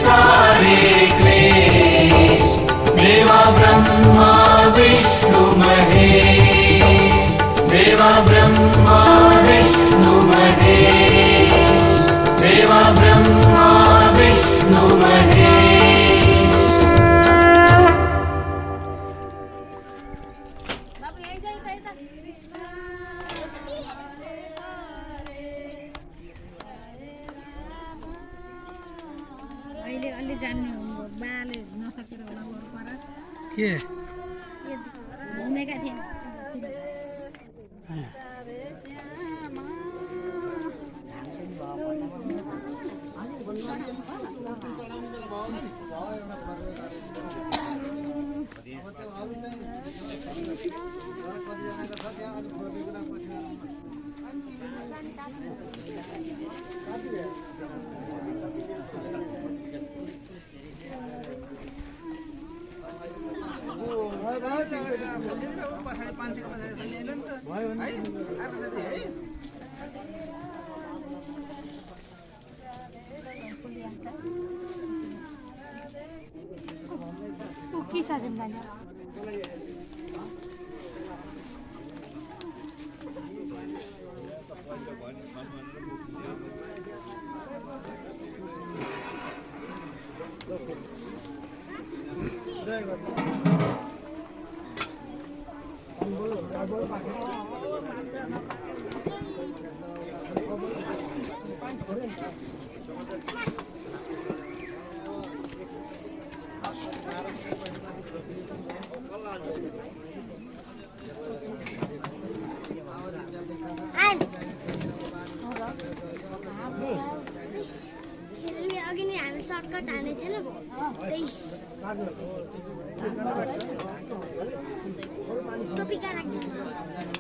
सारे क्लेश देवा ब्रह्मा विष्णु महेश देवा ब्रह्मा विष्णु महेश देवा ब्रह्मा विष्णु महेश अलि जान्ने हुनुभयो बाले नसकेर होला पर के घुमेका थिए के साजन भन्यो अघि नै हामी सर्टकट हाने थिएन टोपिका राख्दैन